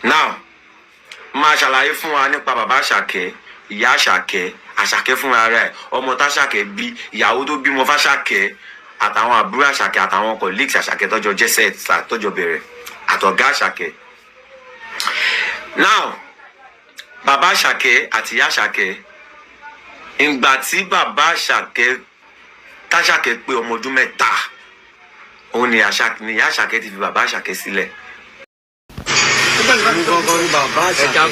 now máa ṣàlàyé fún wa nípa bàbá Àṣàkẹ́, ìyá Àṣàkẹ́, Àṣàkẹ́ fúnra rẹ̀, ọmọ t'Àṣàkẹ́ bí, ìyàwó tó bímọ f'Àṣàkẹ́, àtàwọn àbúrò Àṣàkẹ́ àtàwọn colleagues Àṣàkẹ́ tọ́jọ́ jẹ́sẹ̀ tọ́jọ́ bẹ̀rẹ̀ àtọ̀gá Àṣàkẹ́. now bàbá Àṣàkẹ́ àti ìyá Àṣàkẹ́, ìgbà tí bàbá Àṣàkẹ́ t'Àṣàkẹ́ pé ọmọ ọdún mẹ́ta, òun ni ìyá Àṣàkẹ́ ti fi bàbá Àṣàkẹ́ sílẹ̀. Èmi gangan ni bàbá Àṣàkẹ́.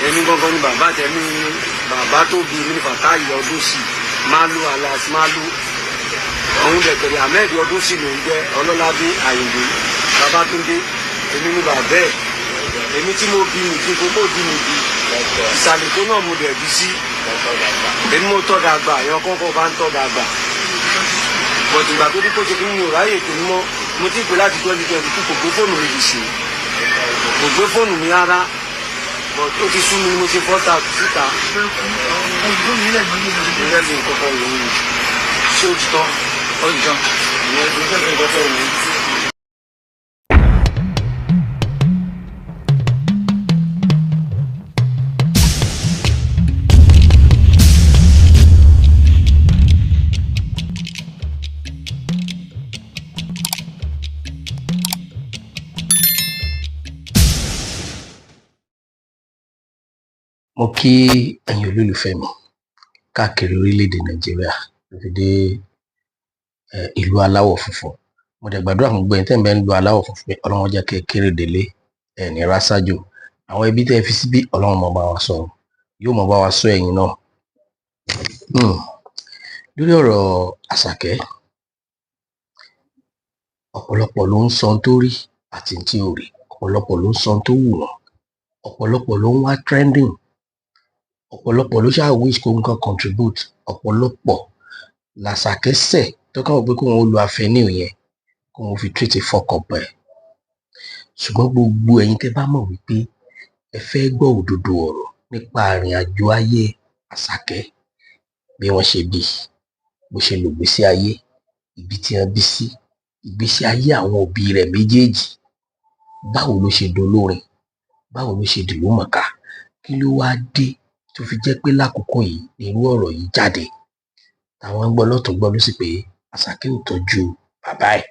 Èmi gangan ni bàbá tẹ̀mí bàbá tó bí mi ní Fàtáì Ọdúnsì Málú alas Málú. Òun dẹ̀kẹ̀rẹ̀ Ahmed Ọdúnsì ló ń jẹ́ Ọlọ́ládé Àyìndé Babátúndé. Èmi ni bàbá ẹ̀. Èmi tí mo bí mi kí n kókó bí mi bí. Ìsàlẹ̀ tó náà mo dẹ̀ bí sí. Èmi mo tọ́ dàgbà, èèyàn kọ́kọ́ bá ń tọ́ dàgbà. Bọ̀dù ìgbà tó dípò ṣe kí mi ò ráyè tó mọ́, mo ti pè láti 2022 kò gbé fóònù mi ṣe. Kò gbé fóònù mi rárá. Bọ̀dù ó ti sú mi ni mo ṣe fọ́ta síta. Ìrẹ́ mi kọ́kọ́ lòun ni. Ṣé ó ti tọ́? Ó ti tán. Ìyẹn tó fẹ́ fi kọ́kọ́ lòun. Mo kí ẹ̀yin olólùfẹ́ mi káàkiri orílẹ̀-èdè Nàìjíríà tó fi dé ìlú aláwọ̀ funfun. Mo dẹ̀ gbàdúrà fún gbogbo ẹ̀yin tẹ́ ń bẹ ń lu aláwọ̀ funfun pé Ọlọ́run jẹ́ kẹ́ kéré délé ẹni rásájò. Àwọn ẹbí tẹ́ fi síbí Ọlọ́run mọ̀ bá wa sọ̀rọ̀, yóò mọ̀ bá wa sọ ẹ̀yin náà. Lórí ọ̀rọ̀ Àṣàkẹ́, ọ̀pọ̀lọpọ̀ ló ń sọ tó rí àti tí ò rí, ọ̀pọ̀lọpọ̀ ló ń sọ tó wù wọ́n, ọ̀pọ̀lọpọ̀ ló ń wá trending, ọ̀pọ̀lọpọ̀ ló ṣáà wish kó nǹkan contribute, ọ̀pọ̀lọpọ̀ l'Àṣàkẹ́ sẹ̀ tó kàn wọ́n pé kó wọn lo avenue yẹn kó wọn fi treat fuck up ẹ̀. Ṣùgbọ́n gbogbo ẹ̀yin tẹ́ bá mọ̀ wípé ẹ fẹ́ gbọ́ òdodo ọ̀rọ̀ nípa ìrìn àjò ayé Àṣàkẹ́, bí wọ́n ṣe bí, bó ṣe lò gbésí ayé, ibi tí wọ́n bí sí, ìgbésí ayé àwọn òbí rẹ̀ méjèèjì, báwo ló ṣe dolórin, báwo ló ṣe dìlúmọ̀ọ́ká, kí ló wá dé tó fi jẹ́ pé lákòókò yìí ni irú ọ̀rọ̀ yìí jáde. Àwọn ń gbọ́ lọ́tùn gbọ́ lósì pé Àṣàkẹ́ ò tọ́jú bàbá ẹ̀,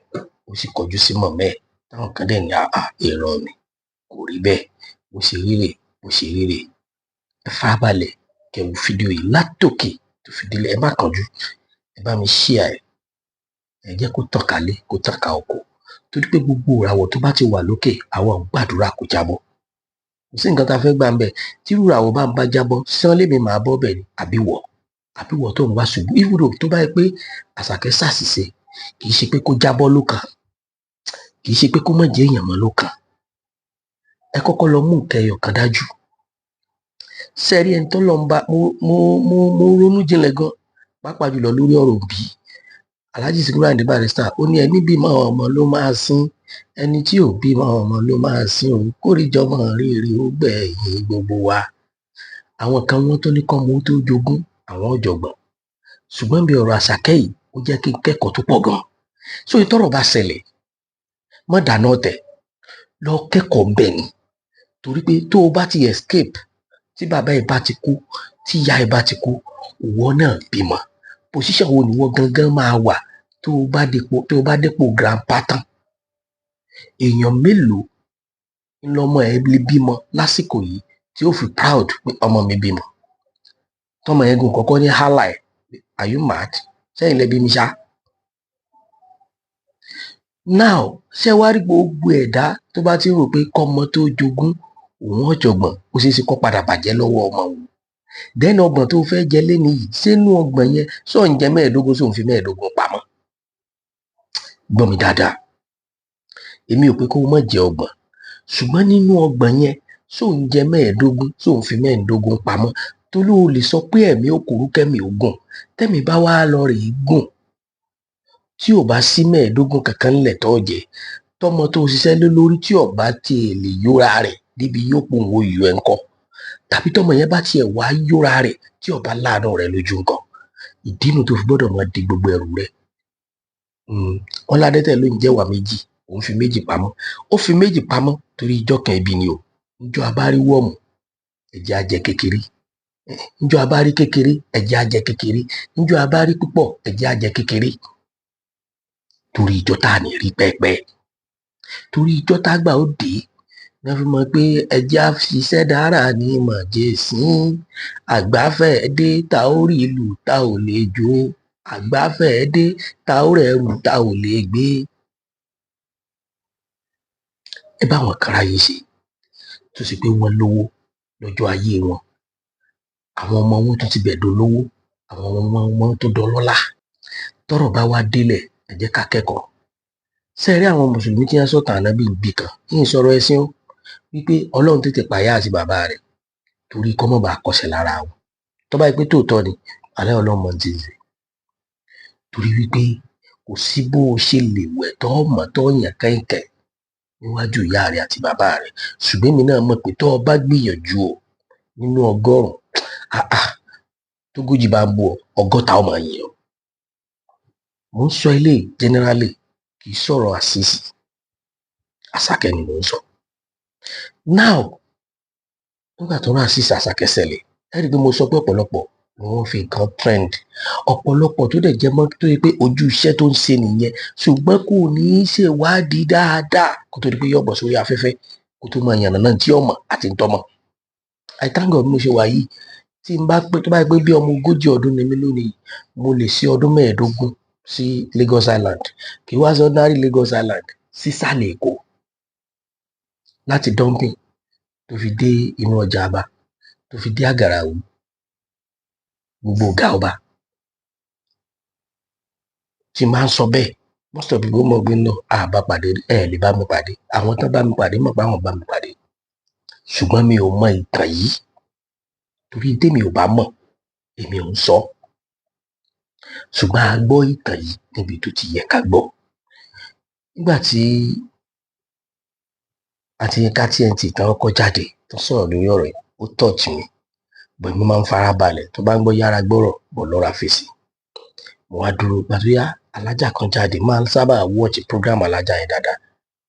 ó sì kọjú sí mọ̀mọ́ ẹ̀. Táwọn kan dẹ̀ ní èrò ni, kò rí bẹ́ẹ̀, bó ṣe ríre bó ṣe ríre. Ẹ farabalẹ̀ kẹ́ wo fídíò yìí látòkè tó fi délé, ẹ má kánjú, ẹ bá mi share ẹ̀, ẹ jẹ́ kó tàn kálé kó tàn ká oko, torí pé gbogbo ìràwọ̀ tó bá ti wà lókè àwọn gbàdúrà kó jábọ́. Kò sí nǹkan tá a fẹ́ gbà ń bẹ̀, tí ìràwọ̀ bá ń bá jábọ́ sán lémi màá bọ́ bẹ̀ ni àbí wọ̀ tó ń wá ṣubú. Ìwúrò tó bá yẹ pé Àṣàkẹ́ ṣàṣìṣe, kì í ṣe pé kó jábọ́ ló kàn, kì í ṣe pé kó má jẹ́ èèyàn mọ́ ló kàn. Ẹ kọ́kọ́ lọ mú nǹkan ẹyọ kan dájú. Sẹ́rí ẹni tó lọ ń bá mo ronú jinlẹ̀ gan, pàápàá jùlọ lórí ọ̀rọ̀ òbí. Alhaji Sikiru Ayinde Barrister ó ní ẹni bímọ ọmọ ló máa sin, ẹni tí ò bímọ ọmọ ló máa sin òun, kórìjọmọ rere ó gbẹ̀yìn gbogbo wa. Àwọn kan wọ́n tó ní kọ́mọ ó tó jogún àwọn ọ̀jọ̀gbọ́n, ṣùgbọ́n bí ọ̀rọ̀ Àṣàkẹ́ yìí ó jẹ́ kí n kẹ́kọ̀ọ́ tó pọ̀ gan. So ìtọ́rọ̀ bá ṣẹlẹ̀ má dáná ọ̀tẹ̀, lọ kẹ́kọ̀ọ́ bẹ̀ ni, torí pé tó o bá ti escape, tí bàbá ẹ̀ bá ti kú, tí ìyá ẹ̀ bá ti kú, ìwọ náà bímọ, position wo ni ìwọ gangan máa wà tó o bá dépò grandpa tán. Èèyàn mélòó ńlọmọ ẹ̀ lè bímọ lásìkò yìí tí ó fi proud pé ọmọ mi bímọ, tọmọ yẹn gùn kọ́kọ́ ní hálà ẹ̀, are you mad? Sẹ́yìn lẹ bí mi ṣá. Now ṣé wá rí gbogbo ẹ̀dá tó bá ti rò pé kọ́mọ tó jogún òun ọ̀jọ̀gbọ́n, ó ṣeé ṣe kó padà bàjẹ́ lọ́wọ́ ọmọ òun. Then ọgbọ̀n tó fẹ́ jẹ lé nìyí, sínú ọgbọ̀n yẹn sọ ń jẹ 15 sóun fi 15 pamọ́. Gbọ́ mi dáadáa, èmi ò pé kó má jẹ ọgbọ̀n, ṣùgbọ́n nínú ọgbọ̀n yẹn sọ ń jẹ 15 sóun fi 15 pamọ́. Torí o lè sọ pé ẹ̀mí ò kúrú kẹ́mi ò gùn, tẹ́mi bá wá lọ rèé gùn, tí ò bá sí 15 kankan ńlẹ̀ tó jẹ, tọmọ tó ṣiṣẹ́ lé lórí tí ò bá tiẹ̀ lè yóra rẹ̀ níbi yóò pò ń wo ìlú ẹ̀ ńkọ́, tàbí tọmọ yẹn bá tiẹ̀ wá yóra rẹ̀ tí ò bá láàánú rẹ̀ lójú ńkọ́. Ìdí nu tó fi gbọ́dọ̀ máa di gbogbo ẹrù rẹ̀. Wọn ládẹ́tẹ̀ ló ń jẹ́wàá méjì, òun fi méjì pamọ́. Ó fi méjì pamọ́ torí ijọ́ kan ebi ni o. Níjọ́ a bá rí wọ́ọ̀mù, ẹ jẹ́ á jẹ kékeré. Níjọ́ a bá rí kékeré, ẹ jẹ́ á jẹ kékeré. Níjọ́ a bá rí púpọ̀, ẹ jẹ́ á jẹ kékeré. Torí ijọ́ tá à ní rí pẹ́pẹ́. Torí ijọ́ tágbà ó dé, ní wọ́n fi mọ̀ pé ẹ jẹ́ á fiṣẹ́ dára ní mọ̀jẹ̀sín. Àgbà fẹ́ẹ́ dé ta ó rí ìlú ta ò lè jó. Àgbà fẹ́ẹ́ dé ta ó rẹrù ta ò lè gbé. Ẹ bá wọn kan ráyé ṣe tó sì pé wọ́n lówó lọ́jọ́ ayé wọn. Àwọn ọmọ wọn tún ti bẹ̀ dolówó. Àwọn ọmọ wọn tó dọlọ́lá. Tọ́rọ̀ bá wá délẹ̀, ẹ jẹ́ ká kẹ́kọ̀ọ́. Ṣé ẹ rí àwọn mùsùlùmí tí wọ́n sọ̀tàn ànábì níbì kan? Yín sọ̀rọ̀ ẹ̀sìn o, wípé Ọlọ́run tètè pa ìyá àti bàbá rẹ̀ torí kọ́ mọ́ bá kọsẹ̀ lára wọn. Tó bá yẹ pé tòótọ́ ni, alẹ́ Ọlọ́run mọ̀ ti ń ṣe. Torí wípé kò sí bó o ṣe lè wẹ̀ tó mọ̀ tó yàn kẹ́ǹkẹ́ níwájú ìyá rẹ̀ àti bàbá rẹ̀. Ṣùgbọ́n èmi náà mọ̀ pé tó o bá gbìyànjú o nínú 100, tógójì bá ń bú ọ, 100 ó máa yìn ọ́. Mo ń sọ eléyìí generally, kì í sọ̀rọ̀ àṣìṣì. Àṣàkẹ́ ni mò ń sọ. Now, nígbà tó rán àṣìṣì Àṣàkẹ́ ṣẹlẹ̀, ẹ rí i pé mo sọ pé ọ̀pọ̀lọpọ̀ ni wọ́n fi nǹkan trend. Ọ̀pọ̀lọpọ̀ tó dẹ̀ jẹ́ mọ́ tó yẹ pé ojú iṣẹ́ tó ń ṣe nìyẹn, ṣùgbọ́n kò ní í ṣèwádìí dáadáa kó tó di pé yóò bọ̀ sórí afẹ́fẹ́ kó tó máa yànnàná tí ọmọ àti ń tọ́mọ. I thank God bí mo ṣe wà yìí, tí n bá pé tó bá yẹ pé bí ọmọ 40 ọdún ni mí lónìí, mo lè ṣe ọdún 15 sí Lagos Island. Kì í wá sí ordinary Lagos Island, sísàlẹ̀ Èkó. Láti dumping tó fi dé inú ọjà Aba, tó fi dé Àgàràwú, gbogbo ọ̀gá ọba. Tí máa ń sọ bẹ́ẹ̀, most of people mọ̀ pé náà àbá pàdé lè bá mi pàdé. Àwọn tán bá mi pàdé mọ̀ pé àwọn bá mi pàdé. Ṣùgbọ́n mi ò mọ ìtàn yìí torí tèmi ò bá mọ̀, èmi ò ń sọ. Ṣùgbọ́n a gbọ́ ìtàn yìí níbi tó ti yẹ ká gbọ́. Nígbà tí àti Yínká TNT tán kọ́ jáde tó sọ̀rọ̀ lórí ọ̀rọ̀ yìí, ó touch mi. Bọ̀ mo máa ń fara balẹ̀ tó bá ń gbọ́ yára gbọ́rọ̀ bọ̀ lọ́ra fèsì. Mo wá dúró gbàdúrà alájà kan jáde, máa ń sábà watch program alájà yẹn dáadáa.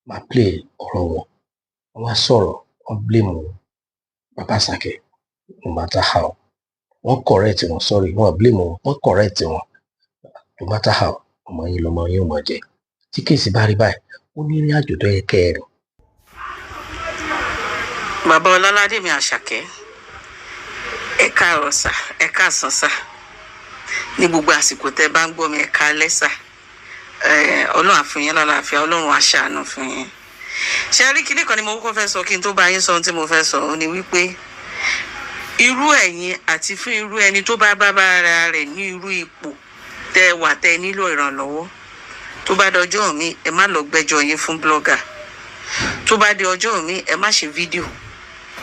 Máa play ọ̀rọ̀ wọn. Wọ́n wá sọ̀rọ̀, wọ́n blame bàbá Àṣàkẹ́ no matter how. Wọ́n correct wọn, sorry, wọ́n blame wọn, wọ́n correct wọn no matter how. Ọmọ yín lọmọ yín ò mọ̀ jẹ́. Tí kéèsì bá rí báyìí, ó ní ìrìn àjò tó yẹ kẹrin. Bàbá Ọlọ́ládé mi Àṣàkẹ́, ẹ káàárọ̀ sà, ẹ káàsán sà. Ní gbogbo àsìkò tẹ́ bá ń gbọ́ mi, ẹ káalẹ́ sà. Ọlọ́run á fún yín lálàáfíà, Ọlọ́run á ṣàánú fún yín. Ṣé rí kíní kan ni mo kọ́kọ́ fẹ́ sọ kí n tó bá yín sọ ohun tí mo fẹ́ sọ, ó ní wípé irú ẹ̀yin àti fún irú ẹni tó bá bá ara rẹ̀ ní irú ipò tẹ́ wà tẹ́ nílò ìrànlọ́wọ́, tó bá dọjọ́ mi ẹ má lọ gbẹ́jọ́ yín fún blogger. Tó bá di ọjọ́ mi ẹ má ṣe fídíò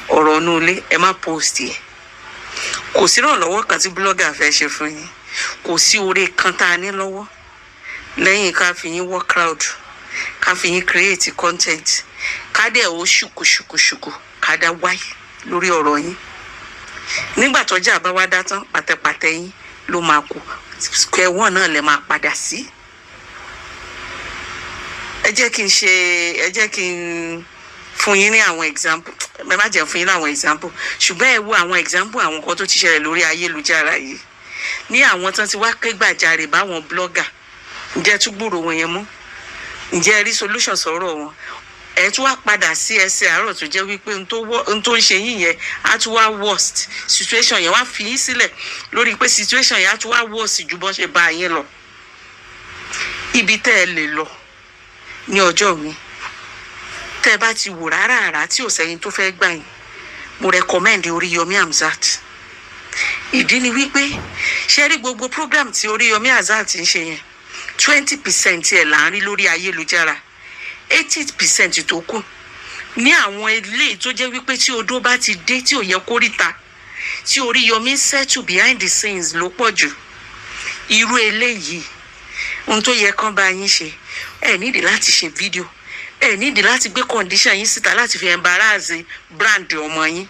ọ̀rọ̀ inú ilé, ẹ má post ẹ̀. Kò sí ìrànlọ́wọ́ kan tí blogger fẹ́ ṣe fún yín, kò sí oore kan tá a ní lọ́wọ́ lẹ́yìn ká fi yín work crowd, ká fi yín create content, ká dẹ̀ ó ṣùkùṣùkùṣùkù ká dá wáyé lórí ọ̀rọ̀ yín. Nígbà tọ́jà bá wá dá tán, pàtẹ́pàtẹ́ yín ló máa kù, square one náà lè máa padà sí. Ẹ jẹ́ kí n fún yín ní àwọn example, ẹ má jẹ́ fún yín ní àwọn example, ṣùgbọ́n ẹ wo àwọn example àwọn kan tó ti ṣẹlẹ̀ lórí ayélujára yìí. Ní àwọn tán ti wá ké gbàjarè báwọn blogger, ǹjẹ́ tún gbúrò wọn yẹn mọ́? Ǹjẹ́ ẹ rí solution sọ̀rọ̀ wọn? Ẹ tún wá padà sí ẹsẹ̀ àárọ̀ tó jẹ́ wípé n tó ń ṣe yín yẹn á tún wá worst, situation yẹn wá fi yín sílẹ̀ lórí pé situation yẹn á tún wá worst ju bọ́n ṣe bá yín lọ. Ibi tẹ́ ẹ lè lọ ní ọjọ́ mi, tẹ́ ẹ bá ti wò rárá tí ò sẹ́yìn tó fẹ́ gbà yín, mo recommend Oríyọmí Hamzat. Ìdí ni wípé ṣe rí gbogbo program tí Oríyọmí Hamzat ń ṣe yẹn, 20% ẹ̀ là ń rí lórí ayélujára, 80% tó kù ní àwọn ilé tó jẹ́ wípé tí odó bá ti dé tí ò yẹ kó ríta, tí Oríyọmí settle behind the scenes ló pọ̀ jù. Irú eléyìí ohun tó yẹ kán bá yín ṣe, ẹ nídìí láti ṣe fídíò, ẹ nídìí láti gbé condition yín síta láti fi embarrass brand ọmọ yín.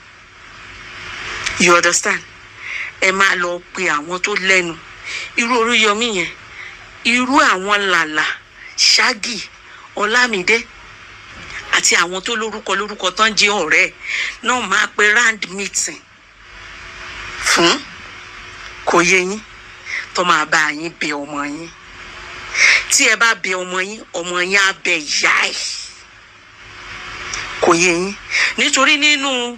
You understand? Ẹ máa lọ pe àwọn tó lẹ́nu. Irú Oríyọmí yẹn, irú àwọn làlà, Ṣágì, Ọlámídé àti àwọn tó lórúkọ tán jẹ́ ọ̀rẹ́ náà máa pe round meeting fún, kò yé yín, tó máa bá yín bẹ ọmọ yín. Tí ẹ bá bẹ ọmọ yín á bẹ ìyá ẹ̀, kò yé yín. Nítorí nínú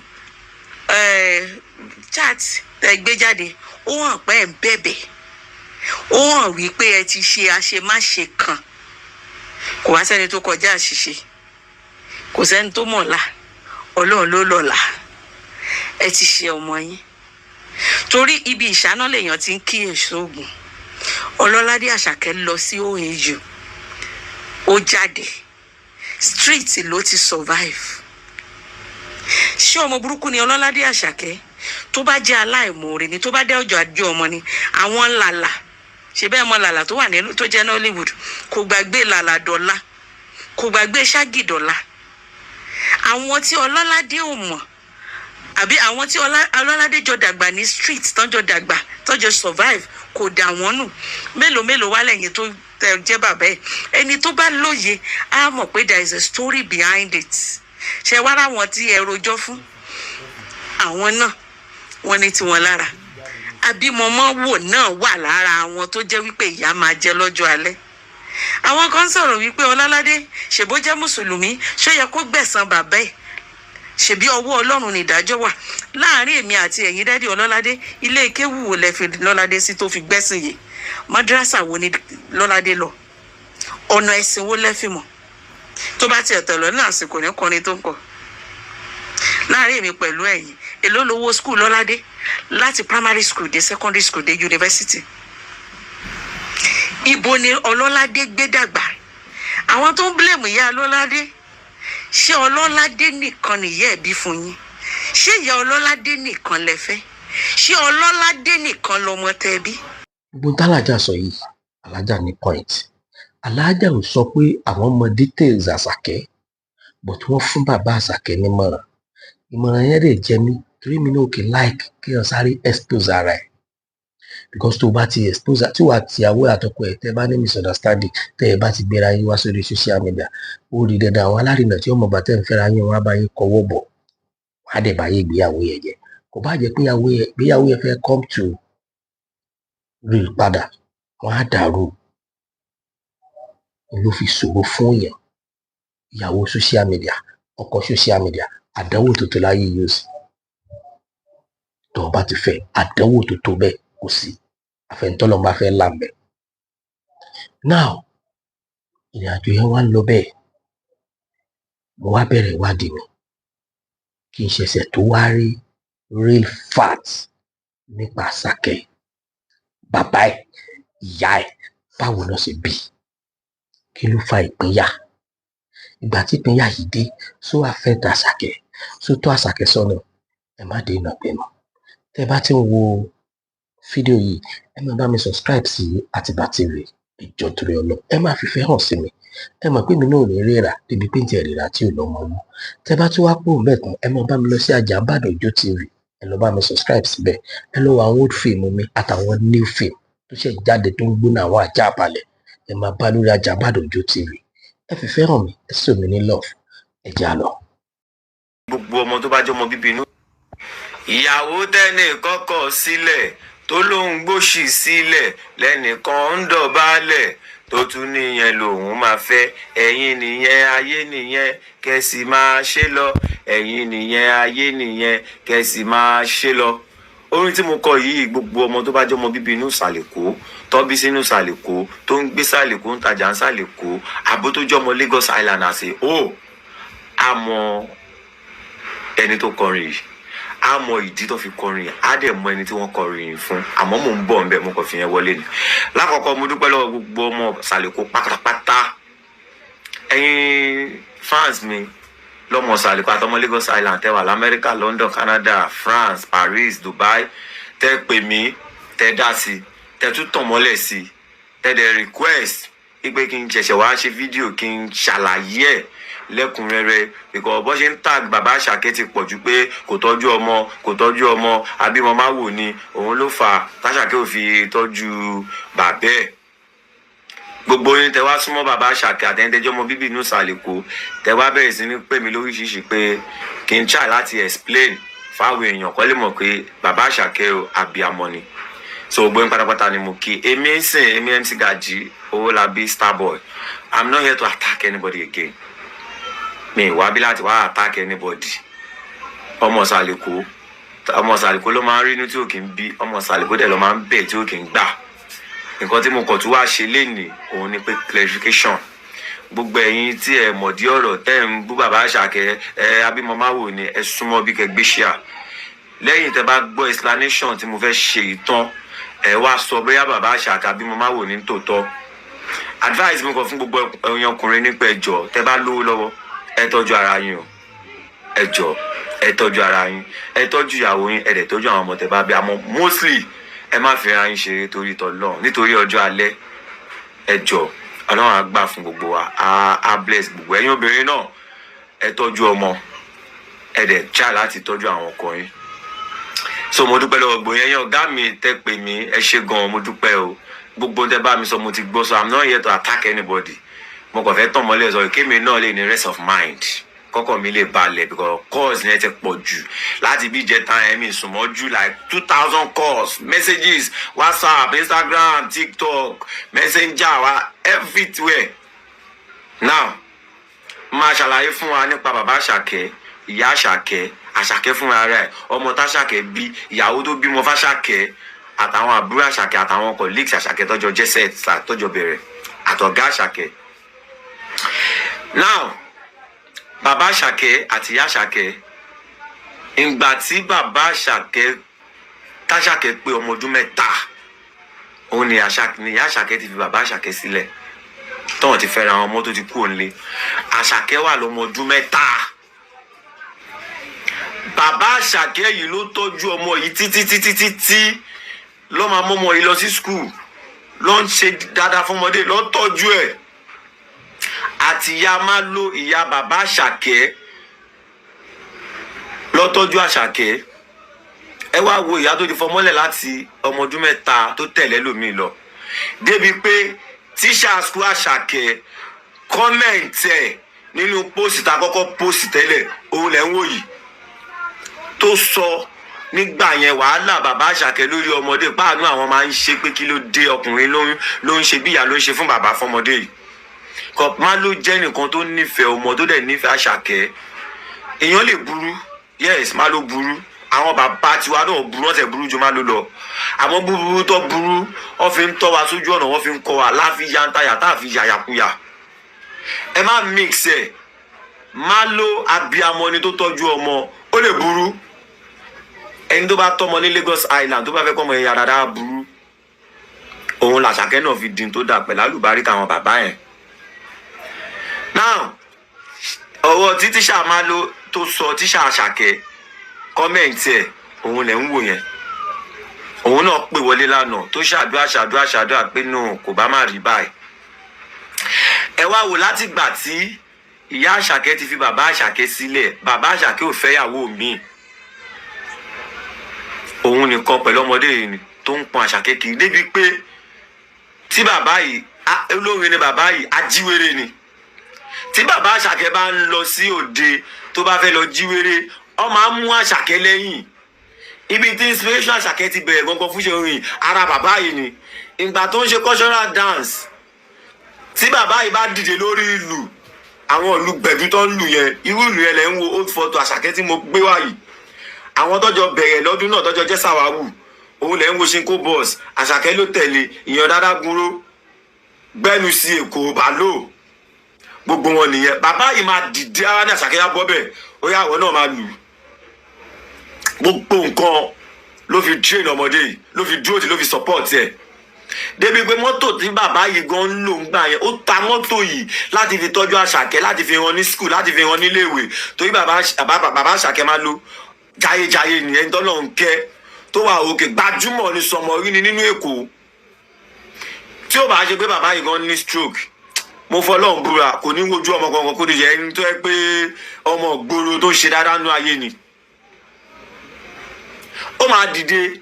chat tẹ́ gbé jáde ó hàn pé ẹ ń bẹ̀bẹ̀, ó hàn wípé ẹ ti ṣe àṣemáṣe kan. Kò wá sẹ́ni tó kọjá àṣìṣe, kò sẹ́ni tó mọ̀la, Ọlọ́run ló lọ́la. Ẹ ti ṣe ọmọ yín. Torí ibi ìṣáná lèèyàn ti ń kíyèsí oògùn. Ọlọ́ládé Àṣàkẹ́ lọ sí OAU, ó jáde, street ló ti survive. Ṣé ọmọ burúkú ni Ọlọ́ládé Àṣàkẹ́? Tó bá jẹ́ aláìmoore ni, tó bá dé ọjọ́ àjọ ọmọ ni, àwọn làlà, ṣe bẹ́ẹ̀ mọ làlà tó wà ní tó jẹ́ Nollywood, kò gbàgbé làlà dọ́là, kò gbàgbé Ṣágì dọ́là. Àwọn tí Ọlọ́ládé ò mọ̀, àbí àwọn tí Ọlọ́ládé jọ dàgbà ní street, tọ́jọ́ dàgbà, tọ́jọ́ survive, kò dà wọ́n nù. Mélòó wá lẹ́yìn tó jẹ́ bàbá ẹ̀. Ẹni tó bá lóye á mọ̀ pé there is a story behind it. Ṣé wá ráwọn tí ẹ rojọ́ fún? Àwọn náà wọ́n ní tiwọn lára. Àbímọmọ wò náà wà lára àwọn tó jẹ́ wípé ìyá máa jẹ lọ́jọ́ alẹ́. Àwọn kan sọ̀rọ̀ wípé Ọlọ́ládé ṣèbó jẹ́ mùsùlùmí, ṣó yẹ kó gbẹ̀san bàbá ẹ̀? Ṣebí ọwọ́ Ọlọ́run ni ìdájọ́ wà. Láàárín èmi àti ẹ̀yin dádì Ọlọ́ládé, ilé kéwú wo lẹ fi Lọ́ládé sí tó fi gbẹ́sìn yìí? Madrasa wo ni Lọ́ládé lọ? Ọ̀nà ẹ̀sìn wo lẹ fi mọ̀? Tó bá tiẹ̀ tẹ̀lọ́ ní àsìkò ní kọrin tó ń kọ. Láàárín èmi pẹ̀lú ẹ̀yin, èló lówó school Lọ́ládé láti primary school dé secondary school dé university? Ibo ni Ọlọ́ládé gbé dàgbà? Àwọn tó ń blame ìyá Ọlọ́ládé, ṣé Ọlọ́ládé nìkan nìyá ẹ̀ bí fún yín? Ṣé ìyá Ọlọ́ládé nìkan lẹ fẹ́? Ṣé Ọlọ́ládé nìkan lọmọ tẹ́ bí? Gbogbo tálájà sọ yìí, alájà ní point. Alájà ò sọ pé àwọn mọ details Àṣàkẹ́, but wọ́n fún bàbá Àṣàkẹ́ nímọ̀ràn. Ìmọ̀ràn yẹn lè jẹ mí torí mi náà kì í like kí wọ́n sáré expose ara ẹ̀. Because tó bá ti expose, tí wàá tìyàwó àtọkọ ẹ̀ tẹ́ bá ní misunderstanding, tẹ́ ẹ bá ti gbéra yín wá sórí social media, ó rí dandan àwọn alárinà tí ọmọ bàtẹ́ ń fẹ́ra yín wọ́n á bá yín kọwọ́ bọ̀, wọ́n á dẹ̀ bá yín ìgbéyàwó yẹn jẹ́. Kò bá jẹ́ pé ìgbéyàwó yẹn fẹ́ come to real padà, wọ́n á dàrú. Ló fi ṣòro fún yẹn. Ìyàwó social media, ọkọ social media, àdánwò tó tó láyé yóò sí. Tó bá ti fẹ́ àdánwò tó tó bẹ́ẹ̀ kò sí. Àfẹnitọ́lọ́ máa fẹ́ làmbẹ̀. Now, ìrìn àjò yẹn wá ń lọ bẹ́ẹ̀. Mo wá bẹ̀rẹ̀ ìwádìí mi. Kì í ṣẹ̀ṣẹ̀ tó wá rí real facts nípa Àṣàkẹ́. Bàbá ẹ̀, ìyá ẹ̀, báwo ló ṣe bí? Kí ló fa ìpínyà? Ìgbà tí ìpínyà yìí dé, só affect Àṣàkẹ́, só tó Àṣàkẹ́ sọ́nà, ẹ má dé iná pẹ̀lú. Tẹ́ bá ti ń wo fídíò yìí, ẹ máa bá mi subscribe sí Àtìbà TV. Ìjọ torí Ọlọ́run, ẹ máa fìfẹ́ hàn sí mi. Ẹ mọ̀ pé mi náà ò ní ríra débi pé ń tiẹ̀ ríra tí ò lọ́mọ mú. Tẹ́ bá tún wá kúrò bẹ́ẹ̀ tán, ẹ máa bá mi lọ sí Àjàbàdàn Òjó TV. Ẹ lọ bá mi subscribe síbẹ̀. Ẹ lọ wo àwọn old film mi àtàwọn new film tó ṣẹ̀ jáde tó ń gbóná àwọn àjà àbálẹ̀. Ẹ máa bá lórí Àjàbàdàn Òjó TV. Ẹ fìfẹ́ hàn mi, ẹ sì mi ní love. Ẹ já lọ. Gbogbo ọmọ tó bá jẹ́ ọmọ bíbí inú. Ìyàwó tẹ́nì kọ́kọ́ sílẹ̀ tó lóun gbóṣì sílẹ̀ lẹ́nìkan ń dọ̀bálẹ̀ tó tún níyẹn lòun máa fẹ́. Ẹ̀yin nìyẹn ayé nìyẹn kẹ́sì máa ṣe lọ. Ẹ̀yin nìyẹn ayé nìyẹn kẹ́sì máa ṣe lọ. Orin tí mo kọ yìí, gbogbo ọmọ tó bá jẹ́ ọmọ bíbí inú Sàlẹ̀kó, tó bí sínú Sàlẹ̀kó, tó ń gbé Sàlẹ̀kó, ń tajà ń Sàlẹ̀kó, àbó tó jẹ́ ọmọ Lagos Island àṣẹ àmọ́ ẹni tó kọrin yìí, á mọ ìdí tó fi kọrin yìí, á dẹ̀ mọ ẹni tí wọ́n kọrin yìí fún. Àmọ́ mò ń bọ̀ ń bẹ̀, mo kàn fi yẹn wọlé ni. Lákọ̀ọ́kọ́ mo dúpẹ́ lọ́wọ́ gbogbo ọmọ Sàlẹ̀kó pátápátá. Ẹ̀yin fans mi lọ́mọ Sàlẹ̀kó àtọmọ Lagos Island tẹ́ wà l'Amẹ́ríkà, London, Canada, France, Paris, Dubai, tẹ́ pè mí, tẹ́ dá sí, tẹ́ tún tàn mọ́lẹ̀ sí, tẹ́ dẹ̀ request pé kí n ṣẹ̀ṣẹ̀ wá ṣe fídíò kí n ṣàlàyé ẹ̀ lẹ́kùnrẹ́rẹ́, because bó ṣe ń tag bàbá Àṣàkẹ́ ti pọ̀ jù pé kò tọ́jú ọmọ àbímọ má wò ni òun ló fà t'Àṣàkẹ́ ò fi tọ́jú bàbá ẹ̀. gbogbo yín tẹ wá súnmọ́ bàbá àṣàkẹ́ àtẹnudẹjọ́ ọmọ bíbí inú ìsàlẹ̀kọ tẹ wá bẹ̀rẹ̀ sí ní pè mí lóríṣiríṣi pé kí n try láti explain fáwọn èèyàn kọ́ lè mọ̀ pé bàbá àṣàkẹ́ o abiyamọ ni. So gbogbo yín pátápátá ni mo kí. Èmi ń sìn, èmi MC Gaji Owólabí Starboy. I'm not here to attack anybody again. Mi wá bí láti wá attack anybody. Ọmọ ìsàlẹ̀kọ ló máa ń rí inú tí ò kì í bí, ọmọ ìsàlẹ̀kọ dẹ̀ ló máa ń bẹ̀ tí ò kì í gbà. Nǹkan tí mo kàn tún wá ṣe lénìí òun ni pé clarification. Gbogbo ẹ̀yin tí ẹ mọ̀dí ọ̀rọ̀ tẹ́ ń bú bàbá àṣàkẹ́ abímọmáwò ni ẹ súnmọ́ bí kẹ́ gbé ṣíà. Lẹ́yìn tẹ́ bá gbọ́ explanation tí mo fẹ́ ṣe ìtàn ẹ wá sọ bóyá bàbá àṣàkẹ́ abímọmáwò ní tòótọ́. Advice mi kàn fún gbogbo ẹ̀yin ọkùnrin nípa ẹjọ́ tẹ́ bá lówó lọ́wọ́ ẹ tọ́jú ara yín o. Ẹjọ́ ẹ tọ́jú ara yín, ẹ tọ́jú ìyàwó yín, ẹ dẹ̀ tọ́jú àwọn ọmọ tẹ́ bá bí. Àmọ́ mostly ẹ má fi ara yín ṣeré torí tọ́lọ́run nítorí ọjọ́ alẹ́. Ẹjọ́ Ọlọ́run á gbà fún gbogbo wa, á bless gbogbo ẹ̀yin obìnrin náà. Ẹ tọ́jú ọmọ, ẹ dẹ̀ try láti tọ́jú àwọn ọkọ yín. So mo dúpẹ́ lọ́wọ́ gbogbo ẹ̀yin ọ̀gá mi tẹ́ pè mí, ẹ ṣé gan-an, mo dúpẹ́ o. Gbogbo tẹ́ bá mi sọ mo ti gbọ́, so I'm not here to attack anybody. Mo kàn fẹ́ tàn mọ́lẹ̀ sọ kémi náà lè ní rest of mind. Kọ́kọ́ mi lè balẹ̀ because calls yẹn ti pọ̀ jù láti bí ìjẹta ẹ̀mí ìsúnmọ́jú like 2,000 calls, messages, WhatsApp, Instagram, TikTok, Messenger, everywhere. Now, máa ṣàlàyé fún wa nípa bàbá àṣàkẹ́, ìyá àṣàkẹ́ fúnra rẹ̀, ọmọ táṣàkẹ́ bí, ìyàwó tó bímọ fáṣàkẹ́, àtàwọn àbúrò àṣàkẹ́ àtàwọn colleagues àṣàkẹ́ tọ́jọ́ jẹ́sẹ̀ tọ́jọ́ bẹ̀rẹ̀, àtọ̀gá àṣàkẹ́. Now, bàbá àṣàkẹ́ àti ìyá àṣàkẹ́, ìgbà tí bàbá àṣàkẹ́ táṣàkẹ́ pé ọmọ ọdún mẹ́ta, òun ni ìyá àṣàkẹ́ ti fi bàbá àṣàkẹ́ sílẹ̀ tọ́wọ́n ti fẹ́ra àwọn ọmọ tó ti kú òǹlé. Àṣàkẹ́ wà lọ́mọ ọdún mẹ́ta. Bàbá àṣàkẹ́ yìí ló tọ́jú ọmọ yìí títí ló máa mọ́mọ yìí lọ sí school, ló ń ṣe dáadáa fún ọmọdé, ló tọ́jú ẹ̀. Àti ìyá máa lo ìyá bàbá àṣàkẹ́ ló tọ́jú àṣàkẹ́. Ẹ wá wo ìyá tó ti fọmọ́lẹ̀ láti ọmọ ọdún mẹ́ta tó tẹ̀lé lómi lọ. Débi pé tíṣà school àṣàkẹ́ kọ́mẹ̀ntì ẹ̀ nínú pósì tá a kọ́kọ́ pósì tẹ́lẹ̀ òun lẹ́ ń wò yìí tó sọ nígbà yẹn wàhálà bàbá àṣàkẹ́ lórí ọmọdé páànù àwọn máa ń ṣe pé kí ló dé ọkùnrin ló ń ṣe bí ìyá ló ń ṣe fún bàbá fọmọdé yìí. Má ló jẹ́ nìkan tó nífẹ̀ẹ́ ọmọ tó dẹ̀ nífẹ̀ẹ́ àṣàkẹ́. Èèyàn lè burú, yes, má ló burú. Àwọn bàbá tiwa náà burú, wọ́n tẹ̀ burú ju má ló lọ. Àmọ́ búburú tó burú, wọ́n fi ń tọ́ wa sójú ọ̀nà, wọ́n fi ń kọ́ wa láfi yantaya tá a fi yàyàkuyà. Ẹ má mix ẹ̀. Má ló abiyamọ ni tó tọ́jú ọmọ, ó lè burú. Ẹni tó bá tọ́mọ ní Lagos Island tó bá fẹ́ kọ́mọ ẹ̀yà dáadáa burú. Òun làṣàkẹ́ náà fi dín tó dà pẹ̀lú àlùbáríkà àwọn bàbá yẹn. Now, ọwọ́ tí tíṣà máa lo tó sọ tíṣà àṣàkẹ́ kọ́mẹ̀ntì ẹ̀ òun lẹ̀ ń wò yẹn. Òun náà pè wọlé lánàá tó ṣàdúrà pé no kò bá má rí báyìí. Ẹ wá wò láti gbà tí ìyá àṣàkẹ́ ti fi bàbá àṣàkẹ́ sílẹ̀, bàbá àṣàkẹ́ ò fẹ́yàwó míì. Òun nìkan pẹ̀lú ọmọdé yìí tó ń pọn àṣàkẹ́ kiri débi pé tí bàbá yìí olórin ni bàbá yìí ajíwèrè ni. Tí bàbá àṣàkẹ́ bá ń lọ sí òde tó bá fẹ́ lọ jíwèrè, ó máa ń mú àṣàkẹ́ lẹ́yìn. Ibi tí inspiration àṣàkẹ́ ti bẹ̀rẹ̀ gangan fún ṣe orin ara bàbá yìí ni. Ìgbà tó ń ṣe cultural dance, tí bàbá yìí bá dìde lórí ìlú, àwọn ìlú gbẹ̀dú tó ń lù yẹn, irú ìlú yẹn lẹ́ ń wo old photo àṣàkẹ́ tí mo gbé wá yìí. Àwọn tọ́jọ́ bẹ̀rẹ̀ lọ́dún náà tọ́jọ́ jẹ́ sàwáwù, òun lẹ́ ń wo ṣinko boss, àṣàkẹ́ ló tẹ̀lé, ìyàn dáadáa gúnró, gbẹ́nu sí Èkó bàálò. Gbogbo wọn nìyẹn. Bàbá yìí máa dìde ara ní àṣàkẹ́ yá bọ́ bẹ̀, ó yá àwọn náà máa lù. Gbogbo nǹkan ló fi train ọmọdé yìí, ló fi dúró tí ló fi support ẹ̀. Débi pé mọ́tò tí bàbá yìí gan ń lò ń gbà yẹn, ó ta mọ́tò yìí láti fi tọ́jú àṣàkẹ́, láti fi hàn ní school, láti fi hàn nílé ìwé. Torí bàbá àṣàkẹ́ máa lo jayéjayé ni ẹni tọ́lọ́ ń kẹ́ tó wà òkè gbajúmọ̀ ní sọmọrí ni nínú Èkó. Tí ó bá ṣe pé bàbá yìí gan ní stroke, mo fọlọ́run búra kò ní wojú ọmọ kankan kó lè jẹ́ ẹni tó yẹ pé ọmọ gbòòrò tó ṣe dáadáa nú ayé ni. Ó máa dìde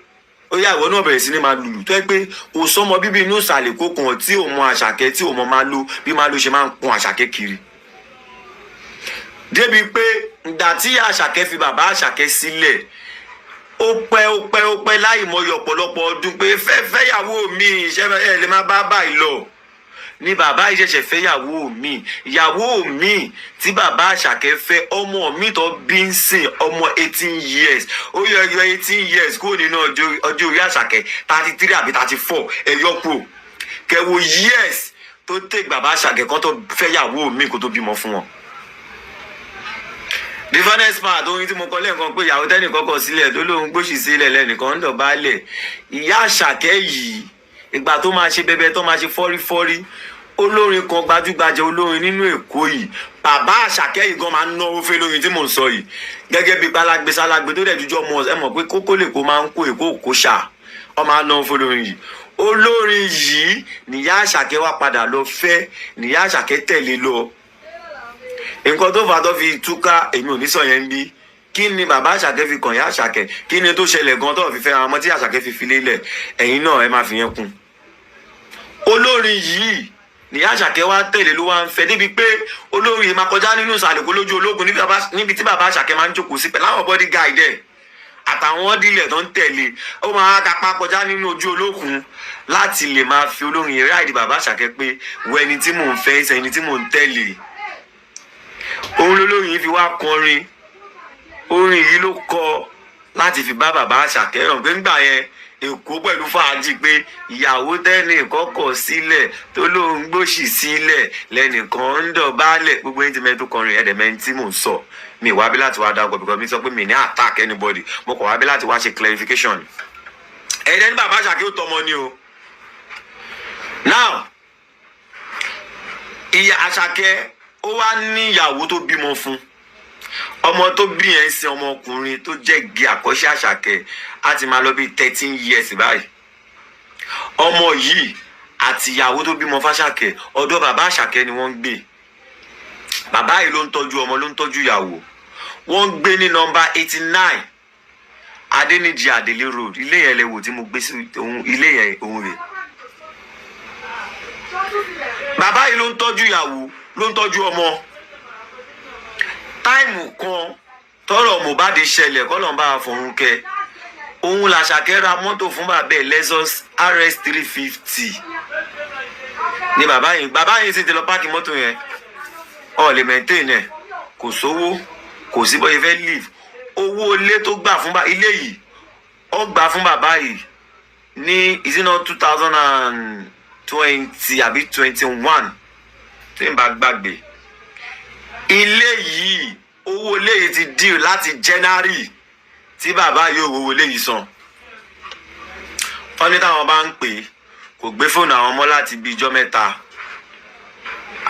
ó yá ìwọ náà bẹ̀rẹ̀ sí ní máa lùlù tó yẹ pé o sọmọ bíbí inú ìsàlẹ̀ kókan tí ò mọ Àṣàkẹ́ tí ò mọ Máàlú bí Máàlú ṣe máa ń pọn Àṣàkẹ́ kiri débi pé ìgbà tí Àṣàkẹ́ fi bàbá Àṣàkẹ́ sílẹ̀ ó pẹ́ láì mọyì ọ̀pọ̀lọpọ̀ ọdún pé fẹ́yàwó mi iṣẹ́ ẹ̀ lè má bá báyìí lọ ní bàbá ìṣẹ̀ṣẹ̀ fẹ́yàwó mi ìyàwó mi tí bàbá Àṣàkẹ́ fẹ́ ọmọ mi tó bí ń sìn ọmọ 18 years ó yọ 18 years kúrò nínú ọjọ́ orí Àṣàkẹ́ 33 àbí 34 ẹ̀yọ́ kúrò kẹwo years tó take bàbá Àṣàkẹ́ kan tó fẹ́yàwó mi kó tó bímọ fún wọn. The funniest part orin tí mo kọ lẹ́ẹ̀kan pé ìyàwó tẹ́nì kọ́kọ́ sílẹ̀ tó lóun gbóṣì sílẹ̀ lẹ́nìkan ń dọ̀bálẹ̀ ìyá Àṣàkẹ́ yìí ìgbà tó máa ṣe bẹbẹ tó máa ṣe fọ́rífọ́rí olórin kan gbajúgbajà olórin nínú Èkó yìí bàbá Àṣàkẹ́ yìí gan máa ń náwó fẹ́ lórin tí mò ń sọ yìí gẹ́gẹ́ bí pálágbé sálágbé tó dẹ̀ jújọ́ mọ́ ẹ mọ̀ pé kókó lè kó máa ń kó Èkó kó ṣà ọ máa ń náwó fẹ́ lórin yìí olórin yìí nìyá Àṣàkẹ́ wá padà lọ fẹ́ nìyá Àṣàkẹ́ tẹ̀lé lọ nǹkan tó fà tó fi túká èmi ò ní sọ yẹn ń bí kí ni bàbá Àṣàkẹ́ fi kàn yá Àṣàkẹ́ kí ni tó ṣẹlẹ̀ gan tó fi fẹ́ àwọn ọmọ tí Àṣàkẹ́ fi fi lélẹ̀ ẹ̀yin náà ẹ máa fi yẹn kún olórin yìí nìyá Àṣàkẹ́ wá tẹ̀lé ló wá ń fẹ́ débi pé olórin yìí máa kọjá nínú ìsàlẹ̀ kó lójú ológun níbi tí bàbá Àṣàkẹ́ máa ń jókòó sí pẹ̀lú àwọn body guide ẹ̀ àtàwọn dílẹ̀ tó ń tẹ̀lé ó máa kápá kọjá nínú ojú olókun láti lè máa fi olórin yìí ráìdì bàbá Àṣàkẹ́ pé wọ ẹni tí mò ń fẹ́ ẹni tí mò ń tẹ̀lé òun lolórin yìí fi wá kọrin orin yìí ló kọ láti fi bá bàbá Àṣàkẹ́ hàn pé ńgbà yẹn Èkó pẹ̀lú fàájì pé ìyàwó tẹ́nì kọ́kọ́ sílẹ̀ tó lóun gbóṣì sílẹ̀ lẹ́nìkan ń dọ̀bálẹ̀ gbogbo ẹni tí mẹ́rin tó kọrin ẹ̀dẹ̀mẹ́rin tí mò ń sọ mi wá bí láti wá dáàbò because mi sọ pé mi ní attack anybody mo kàn wá bí láti wá ṣe clarification ẹ̀dẹ̀ ní bàbá Àṣàkẹ́ ó tọmọ ni o now ìyá Àṣàkẹ́ ó wá ní ìyàwó tó bímọ fún ọmọ tó bí yẹn sin ọmọkùnrin tó jẹ́ gé àkọ́ṣe Àṣàkẹ́ á ti máa lọ bí 13 years báyìí ọmọ yìí àti ìyàwó tó bímọ f'Àṣàkẹ́ ọ̀dọ̀ bàbá Àṣàkẹ́ ni wọ́n ń gbé bàbá yìí ló ń tọ́jú ọmọ ló ń tọ́jú ìyàwó wọ́n ń gbé ní nọ́mbà 89 Adéníjì Àdèlé road ilé yẹn lẹ́wọ̀ tí mo gbé sí ilé yẹn òun rè bàbá yìí ló ń tọ́jú ìyàwó ló ń tọ́jú ọmọ táìmù kan tọ́rọ̀ Mohbad ṣẹlẹ̀ kọ́lọ́mbà fọ̀run kẹ òun l'Àṣàkẹ́ ra mọ́tò fún bàbá ẹ̀ Lexus RS 350 ni bàbá yìí sì ti lọ páàkì mọ́tò yẹn ọ̀ lè maintain ẹ̀ kò sówó kò sí bóyá fẹ́ live owó ilé tó gbà fún ilé yìí ó gbà fún bàbá yìí ní ìsínà 2020 àbí 21 tí n bá gbàgbé ilé yìí owó ilé yìí ti deal láti January tí bàbá yóò owó ilé yìí san fọ́nì táwọn bá ń pè kò gbé fóònù àwọn ọmọ láti bí ijọ́ mẹ́ta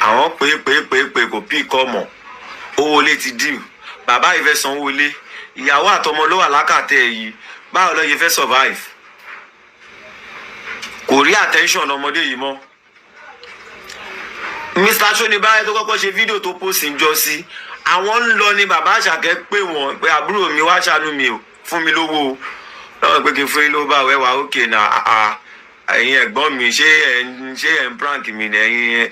àwọn pé kò pí kọ́ mọ̀ owó ilé ti deal bàbá yìí fẹ́ san owó ilé ìyàwó àtọmọ ló wà lákàtẹ́ yìí báwo ló yẹ fẹ́ survive kò rí attention ọmọdé yìí mọ́ Mr. Shonibaye tó kọ́kọ́ ṣe fídíò tó post ńjọ́ sí àwọn ń lọ ní bàbá Àṣàkẹ́ pé wọ́n pé àbúrò mi wá ṣàánú mi o fún mi lówó o lọ́wọ́ pé kí n fún yín ló bá wẹ́wà òkè náà ẹ̀yin ẹ̀gbọ́n mi ṣé ẹ̀ ń prank mi ní ẹ̀yin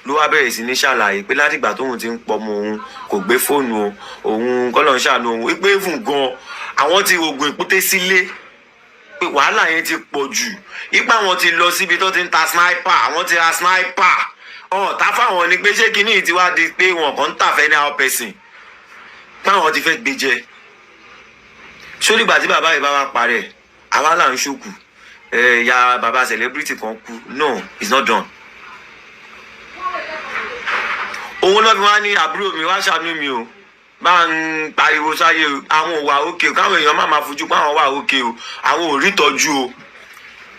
ló wá bẹ̀rẹ̀ sí ní ṣàlàyé pé látìgbà tóun ti ń pọmọ òun kò gbé fóònù òun kọ́lọ̀ ń ṣàánú òun wípé fún gan àwọn ti oògùn ìpúté sílé pé wàhálà yẹn ti pọ̀ jù ipa àwọn ti lọ síbi tó ti ń ta sniper àwọn ti ra sniper tá fáwọn ni pé ṣé kíní ti wá di pé wọn kàn ń tàfẹ́ ní àwọn pẹ̀sìn táwọn ti fẹ́ gbé jẹ sórígbà tí bàbá yìí bá wá parẹ́ àwa là ń ṣòkù ya bàbá celebrity kan kú no it's not done. òun lọ́ fi wá ní àbúrò mi wá ṣàánú mi o bá ń pariwo sáyé àwọn òwà òkè o káwọn èèyàn má máa fojú pé àwọn wà òkè o àwọn ò rí tọ́jú o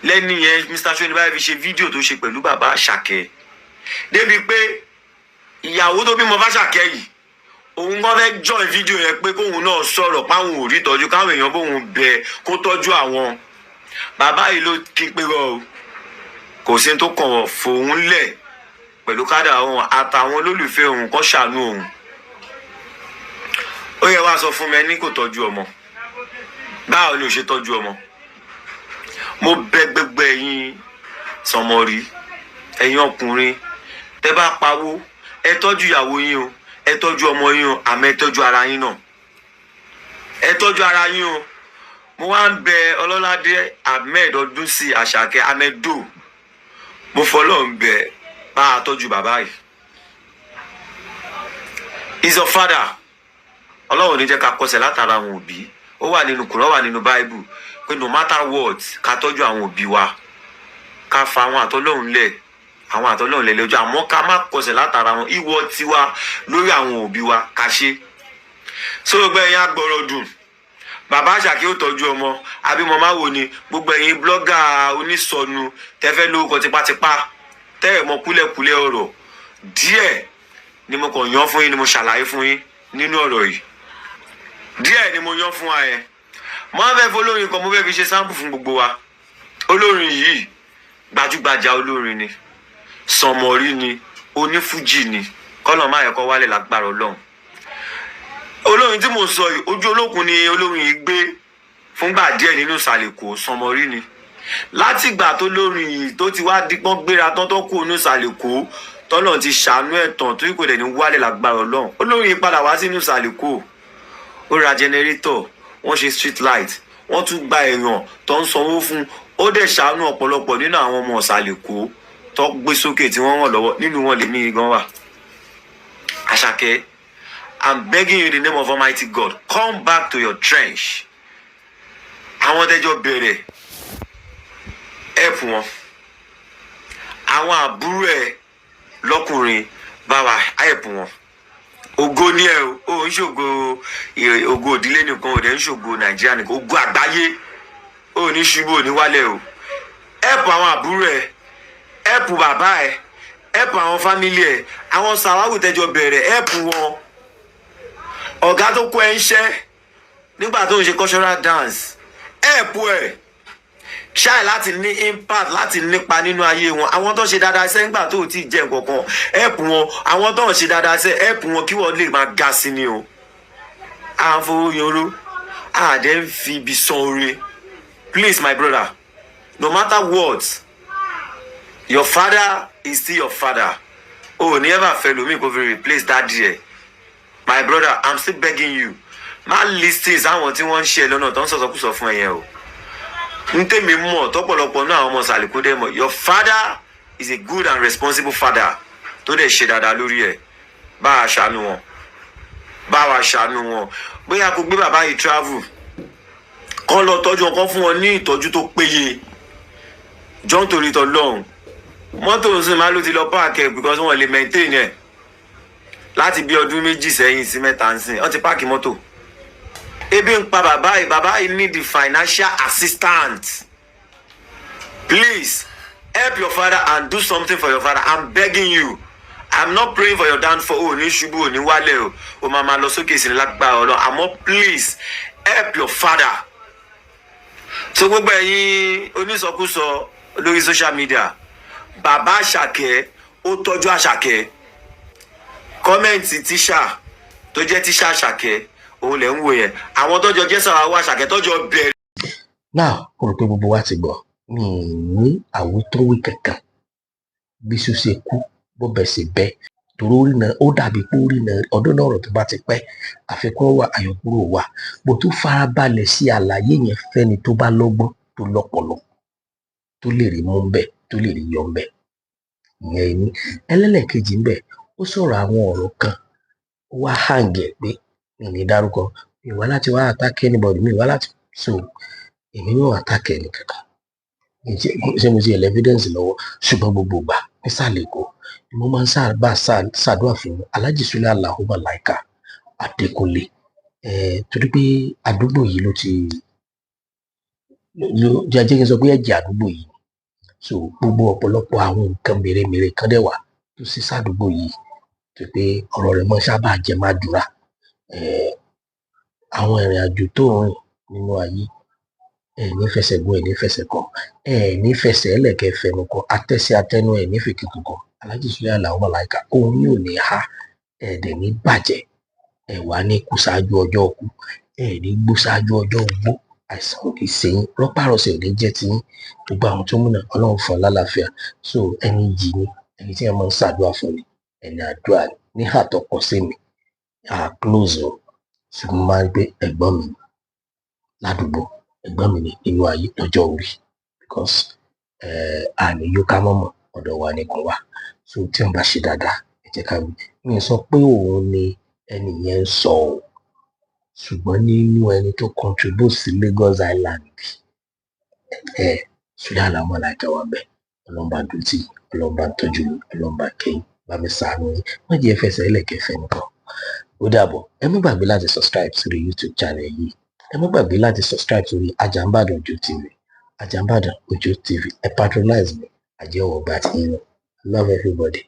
lẹ́ni yẹn Mr. Shonibaye fi ṣe fídíò tó ṣe pẹ̀lú bàbá Àṣàkẹ́ débi pé ìyàwó tó bímọ f'Àṣàkẹ́ yìí òun kàn fẹ́ join fídíò yẹn pé kóun náà sọ̀rọ̀ páwọn ò rí tọ́jú káwọn èèyàn bóun bẹ kó tọ́jú àwọn bàbá yìí ló kí pé rọ o kò sí tó kàn fòun lẹ̀ pẹ̀lú kádà òun àtàwọn olólùfẹ́ òun kọ́ ṣàánú òun ó yẹ wá sọ fún mi ẹni kò tọ́jú ọmọ báwo ni ò ṣe tọ́jú ọmọ mo bẹ̀ gbogbo ẹ̀yin sọmọrí, ẹ̀yin ọkùnrin, tẹ́ bá pawó ẹ tọ́jú ìyàwó yín o, ẹ tọ́jú ọmọ yín o, àmọ́ ẹ tọ́jú ara yín náà, ẹ tọ́jú ara yín o. Mo wá ń bẹ Ọlọ́ládé Ahmed Ọdúnsì Àṣàkẹ́ Ahmedo, mo fọlọ́run bẹ̀ bá a tọ́jú bàbá yìí. He's your father. Ọlọ́run ní jẹ́ ká kọsẹ̀ látara àwọn òbí. Ó wà nínú Kùránì, ó wà nínú Bible pé no matter what ká tọ́jú àwọn òbí wa, ká fa àwọn àtọ́lọ́run lẹ̀, àwọn àtọ́lọ́run lẹ̀ lójú, àmọ́ ká má kọsẹ̀ látara wọn. Ìwọ tiwa lórí àwọn òbí wa ká ṣe. So gbogbo ẹ̀yin agbọ̀rọ̀ dùn, bàbá Àṣàkẹ́ ó tọ́jú ọmọ, àbí mo máa wò ni gbogbo ẹ̀yin blọ́gà onísọnù tẹ́fẹ́ lórúkọ tipátipá tẹ́ ẹ̀ mọ kúlẹ̀kúlẹ̀ ọ̀rọ̀ díẹ̀ ni mo kàn yan fún yín, ni mo ṣàlàyé fún yín nínú ọ̀rọ̀ yìí. Díẹ̀ ni mo yan fún wa yẹn. Mo á fẹ́ fọlọ́rin kan, mo fẹ́ fi ṣe sáǹpù fún gbogbo wa. Olórin yìí gbajúgbajà olórin ni, sọmọrí ni, onífújì ni, kọ́nà máa ẹ̀kọ́ wálẹ̀ lágbára Ọlọ́run. Olórin tí mo sọ yìí, ojú olókun ni olórin yìí gbé fúngbà díẹ̀ nínú ìsàlẹ̀ Èkó, sọmọrí ni. Láti ìgbà tó lórin yìí tó ti wá dípọ́n gbéra tán tó kú nínú ìsàlẹ̀ Èkó, tọ́lọ́run ti ṣàánú ẹ̀tàn tó kò dẹ̀ ní wálẹ̀ lágbára Ọlọ́run. Olórin yìí padà wá sínú ìsàlẹ̀ Èkó, ó ra jẹnẹrétọ̀, wọ́n ṣe street light, wọ́n tún gba èèyàn tó ń sanwó fún, ó dẹ̀ ṣàánú ọ̀pọ̀lọpọ̀ nínú àwọn ọmọ ìsàlẹ̀ Èkó tó gbé sókè tí wọ́n ràn lọ́wọ́. Nínú wọn lèmi gan wà. Àṣàkẹ́, I'm begging you in the name of Almighty God, come back to your trench. Àwọn tẹ́jọ́ bẹ̀rẹ̀ help wọn. Àwọn àbúrò ẹ̀ lọ́kùnrin bá wa help wọn. Ògo ni ẹ o, ò ń ṣògo ògo ìdílé nìkan, ò dẹ̀ ń ṣògo Nàìjíríà nìkan, ògo àgbáyé, ò ní ṣubú, ò ní wálẹ̀ o. Help àwọn àbúrò ẹ̀, help bàbá ẹ̀, help àwọn fámílì ẹ̀, àwọn sàwáwù tẹ́jọ́ bẹ̀rẹ̀ help wọn. Ọ̀gá tó kó ẹ ń ṣẹ́ nígbà tó ń ṣe cultural dance help ẹ̀, ṣáì láti ní impact, láti nípa nínú ayé wọn. Àwọn tó ṣe dáadáa sẹ́ nígbà tó ti jẹ́ nǹkankan help wọn. Àwọn tó ń ṣe dáadáa sẹ́ help wọn kí wọ́n lè máa ga sí ni o. À ń fowó yanró, à dẹ̀ ń fi ibi san oore. Please my brother, no matter what, your father is still your father. Oh, never fẹ́ lómi kó fi replace daddy ẹ̀. My brother, I'm still begging you, má listen sáwọn tí wọ́n ń ṣe lọ́nà tó ń sọ̀sọ̀kúsọ fún ẹ̀yẹn o. Ntẹ́mi mọ̀ tọ́pọ̀lọpọ̀ náà àwọn ọmọ sàlìkú dẹ́ mọ̀. Your father is a good and responsible father tó dẹ̀ ṣe dáadáa lórí ẹ̀. Bá a ṣàánú wọn, bá wa ṣàánú wọn. Bóyá kó gbé bàbá yìí travel, kán lọ tọ́jú wọn, kán fún wọn ní ìtọ́jú tó péye. John torí tọ́ lọ́hùn, mọ́tò ń sìn máa ló ti lọ páàkì because wọ́n lè maintain ẹ̀. Láti bí ọdún méjì sẹ́yìn sí mẹ́ta ń sìn, wọ́n ti páàkì mọ́tò. Ebi ń pa bàbá yìí need the financial assistance. Please help your father and do something for your father. I'm begging you. I'm not praying for your downfall. Oh, ní ṣubú, ò ní wálẹ̀ o. O máa máa lọ sókè sí lágbára Ọlọ́run. Àmọ́ please help your father. So gbogbo ẹ̀yin onísọkúsọ lórí social media, bàbá Àṣàkẹ́ ó tọ́jú Àṣàkẹ́. Kọ́mẹ̀ntì tíṣà tó jẹ́ tíṣà Àṣàkẹ́ òun lè ń wò yẹn. Àwọn tọ́jọ́ jẹ́ sọ̀rọ̀ àwọn Àṣàkẹ́ tọ́jọ́ bẹ̀rẹ̀. Now, mo rò pé gbogbo wa ti gbọ́. Mi ò ní àwítọ́wí kankan. Bí Ṣú ṣe kú, bó bẹ̀ ṣe bẹ́. Torí orí náà, ó dàbí pé orí náà ọdún náà ọ̀rọ̀ tó bá ti pẹ́. Àfikún wà, àyọkúrò wà. Bó tún farabalẹ̀ sí àlàyé yẹn fẹ́ni tó bá lọ́gbọ́n, tó lọ́pọlọ, tó lè rí mú bẹ́ẹ̀, tó lè rí yọ bẹ́ẹ̀. Ìyẹn ni. Ẹlẹ́lẹ̀kejì ń bẹ̀, ó sọ̀rọ̀ àwọn ọ̀rọ̀ kan. Ó wá hàǹgẹ̀ pé mi ní dárúkọ. Mi wá láti wá attack anybody, mi wá láti so èmi yóò attack ẹni kankan. Ṣé mo ti ẹ̀ evidence lọ́wọ́? Ṣùgbọ́n gbogbo ìgbà nísàlẹ̀ Èkó ni mo máa ń ṣàdúrà fún Alhaji Sule Alao Malaika Adékúnlé. Torí pé àdúgbò yìí ló ti jẹ́ kí n sọ pé ẹ̀jẹ̀ àdúgbò yìí. So gbogbo ọ̀pọ̀lọpọ̀ àwọn nǹkan mèremère kan dẹ̀ wà tó sí sàdúgbò yìí. Tó pé ọ̀rọ̀ rẹ̀ mọ́ sábà jẹ́ mádùúrà. Àwọn ìrìn àjò tó ń rìn nínú ayé, ní fẹsẹ̀ gún, ní fẹsẹ̀ kọ, ní fẹsẹ̀ ẹlẹ́kẹ̀ fẹnu kọ, atẹ́sẹ̀ atẹ́nu ní fi kíkù kọ. Alhaji Sule Alao Malaika, òun yóò ní ha, dẹ̀ ní bàjẹ́, wà ní kú ṣáájú ọjọ́ kú, ní gbó ṣáájú ọjọ́ gbó. àìsàn ò ní ṣe yín, rọ́párọsẹ̀ ò ní jẹ́ ti yín, gbogbo àwọn tó mú náà ọlọ́run fún ọ lálàáfíà. So ẹni yìí ni ẹni tí wọ́n máa ń ṣàdúrà fún ni, ẹni àdúrà ni. Ní àtọkọ sí mi close o, ṣùgbọ́n máa ń gbé ẹ̀gbọ́n mi ládùúgbò, ẹ̀gbọ́n mi ní inú ayé lọ́jọ́ orí, because àní yóò ká mọ́mọ́ ọ̀dọ̀ wa ni kò wá. So tí wọ́n bá ṣe dáadáa ẹ jẹ́ ká wí. Mi ò sọ pé òun ni ẹni yẹn ń sọ o, ṣùgbọ́n nínú ẹni tó contribute sí Lagos Island Suya Alao Malaika wà bẹ́ẹ̀. Ọlọ́run bá dúró tì yín, ọlọ́run bá tọ́jú yín, ọlọ́run bá kẹ́ yín, bá mi ṣàánú yín, má jẹ́ fẹsẹ̀ ẹlẹ́kẹ̀fẹ́ nìkan. Ó dàbọ̀. Ẹ má gbàgbé láti subscribe sórí YouTube channel yìí. Ẹ má gbàgbé láti subscribe sórí Ajambádàn Ojo TV. Ajambádàn Ojo TV. Ẹ patronize mi. Àjẹ́ ọ̀gbà tí yín lọ. Love everybody.